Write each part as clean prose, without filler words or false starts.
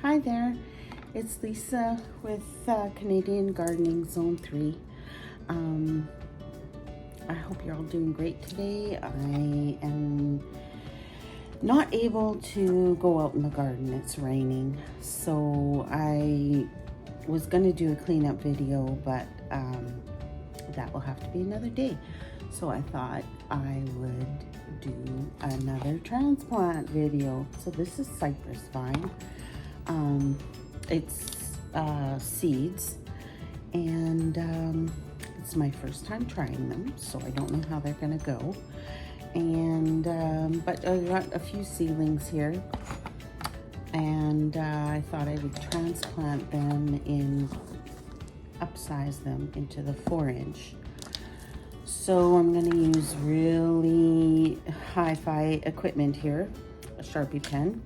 Hi there, it's Lisa with Canadian Gardening Zone 3. I hope you're all doing great today. I am not able to go out in the garden, it's raining. So I was going to do a cleanup video, but that will have to be another day. So I thought I would do another transplant video. So this is cypress vine. It's seeds, and it's my first time trying them, so I don't know how they're gonna go. And but I got a few seedlings here, and I thought I would transplant them upsize them into the 4-inch. So I'm going to use really hi-fi equipment here, a Sharpie pen.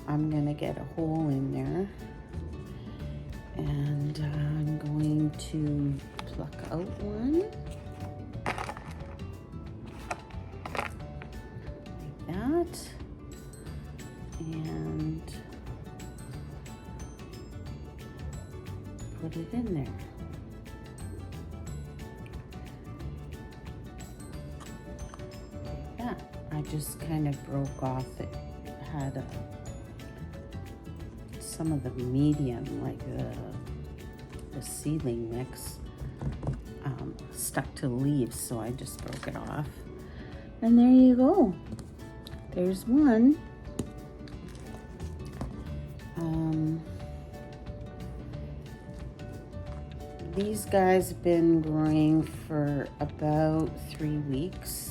I'm going to get a hole in there, and I'm going to pluck out one, like that, and put it in there. Yeah, I just kind of broke off. It had some of the medium, like the seedling mix, stuck to the leaves, so I just broke it off. And there you go. There's one. These guys have been growing for about 3 weeks.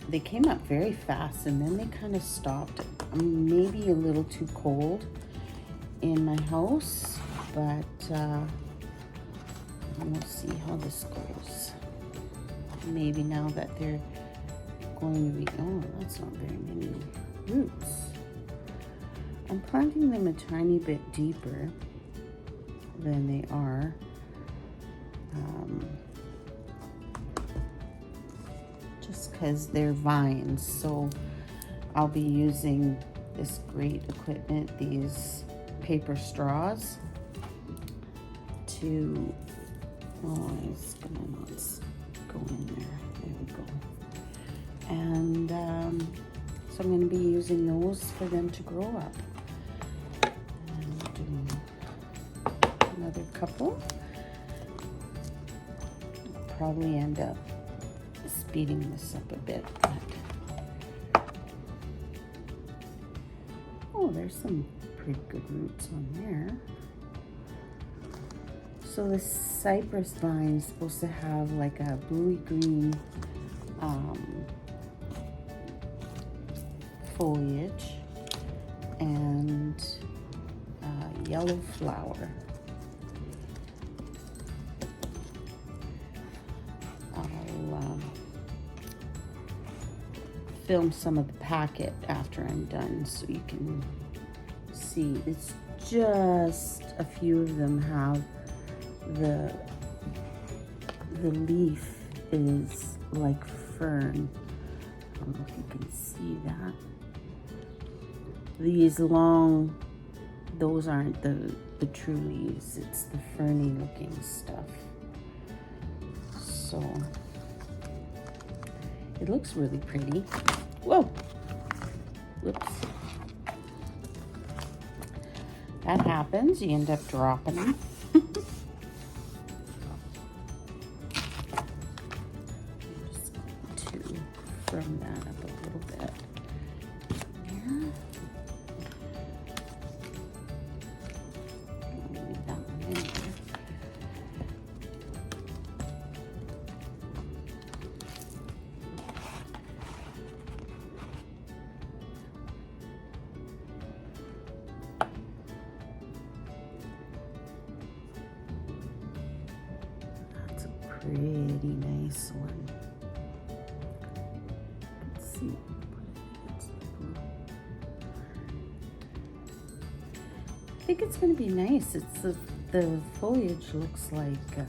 They came up very fast, and then they kind of stopped. Maybe a little too cold in my house, but we'll see how this goes. Maybe now that they're going to be, oh, that's not very many roots. I'm planting them a tiny bit deeper than they are. Just because they're vines, so I'll be using this great equipment, these paper straws, to, oh, it's gonna not go in there. There we go. And so I'm gonna be using those for them to grow up. And I'll do another couple. I'll probably end up speeding this up a bit, but oh, there's some pretty good roots on there. So the cypress vine is supposed to have like a bluey green foliage and yellow flower. I'll film some of the packet after I'm done so you can see. It's just a few of them have the leaf is like fern. I don't know if you can see that. These long, those aren't the true leaves, it's the ferny looking stuff. So it looks really pretty. Whoa, whoops. That happens, you end up dropping them. I'm just going to firm that up a little bit. Yeah. Leave that one in there. Pretty nice one. Let's see. I think it's going to be nice. It's the foliage looks like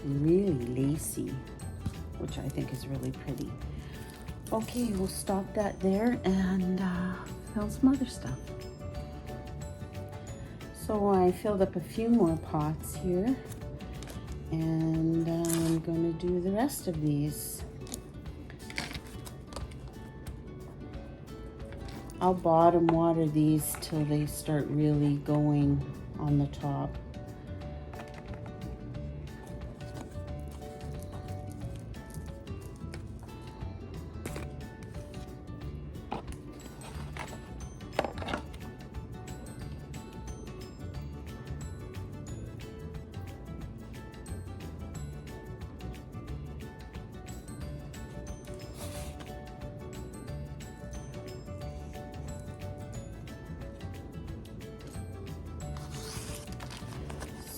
really lacy, which I think is really pretty. Okay, we'll stop that there and film some other stuff. So I filled up a few more pots here, and I'm going to do the rest of these. I'll bottom water these till they start really going on the top.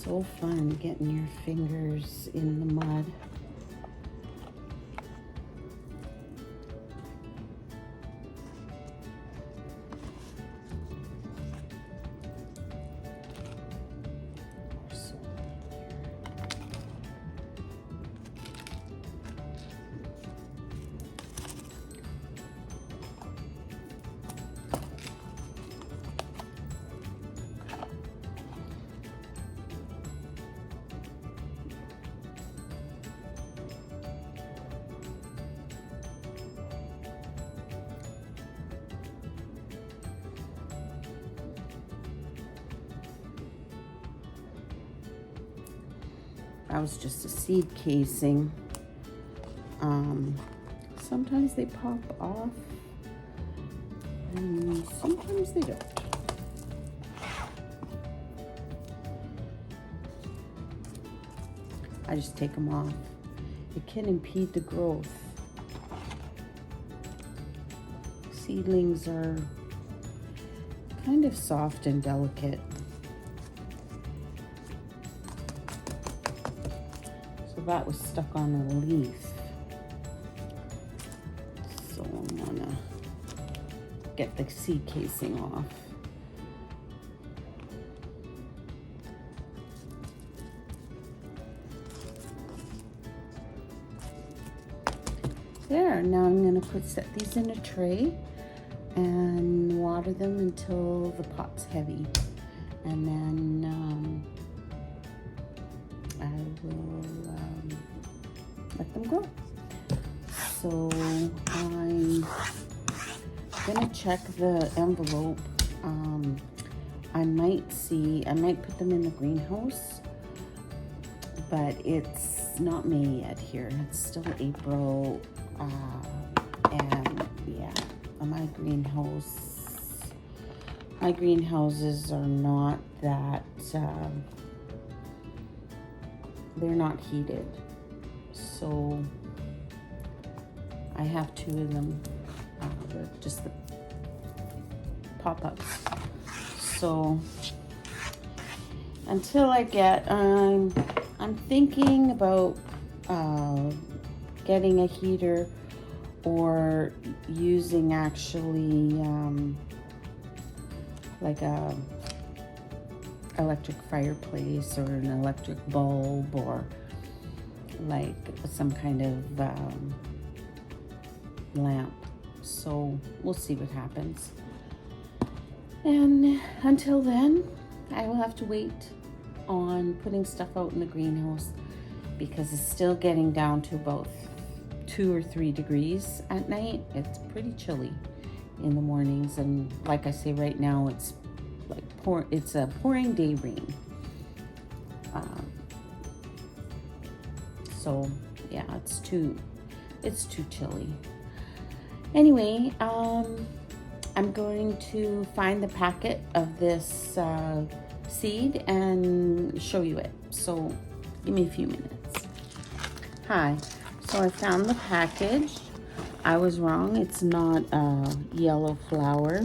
So fun getting your fingers in the mud. That was just a seed casing. Sometimes they pop off, and sometimes they don't. I just take them off. It can impede the growth. Seedlings are kind of soft and delicate. That was stuck on a leaf, so I'm gonna get the seed casing off. There, now I'm gonna set these in a tray and water them until the pot's heavy, and then I will let them go. So I'm gonna check the envelope. I might put them in the greenhouse, but it's not May yet here. It's still April, and yeah, my greenhouses are not that, they're not heated. So I have two of them, just the pop-ups. So until I get, I'm thinking about getting a heater or using actually like a electric fireplace or an electric bulb, or like some kind of lamp. So we'll see what happens. And until then, I will have to wait on putting stuff out in the greenhouse, because it's still getting down to about 2 or 3 degrees at night. It's pretty chilly in the mornings, and like I say, right now it's like it's a pouring day rain. So yeah, it's too chilly. Anyway, I'm going to find the packet of this seed and show you it. So give me a few minutes. Hi, so I found the package. I was wrong, it's not a yellow flower,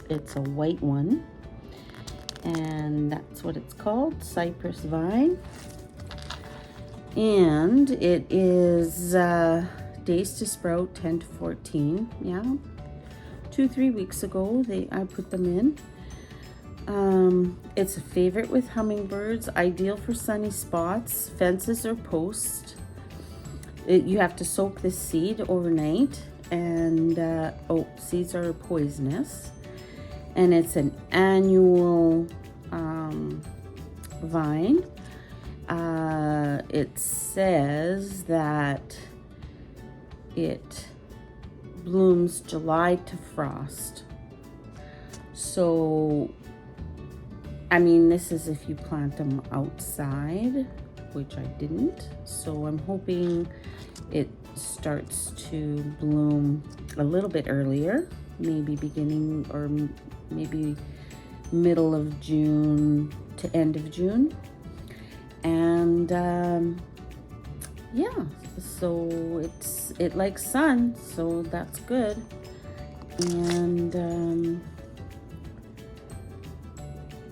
it's a white one. And that's what it's called, cypress vine. And it is days to sprout 10 to 14. Yeah, 2-3 weeks ago I put them in. It's a favorite with hummingbirds, ideal for sunny spots, fences, or posts. You have to soak this seed overnight, and seeds are poisonous, and it's an annual vine. It says that it blooms July to frost. So, I mean, this is if you plant them outside, which I didn't. So I'm hoping it starts to bloom a little bit earlier, maybe beginning or maybe middle of June to end of June. And yeah, so it likes sun, so that's good. And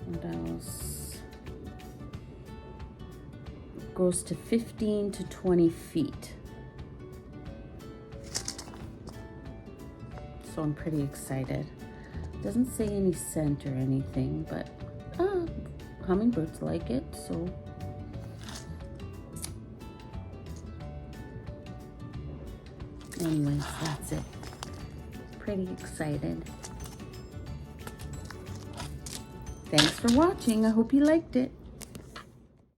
what else? It goes to 15 to 20 feet. So I'm pretty excited. Doesn't say any scent or anything, but hummingbirds like it, so. Anyways, that's it. Pretty excited. Thanks for watching. I hope you liked it.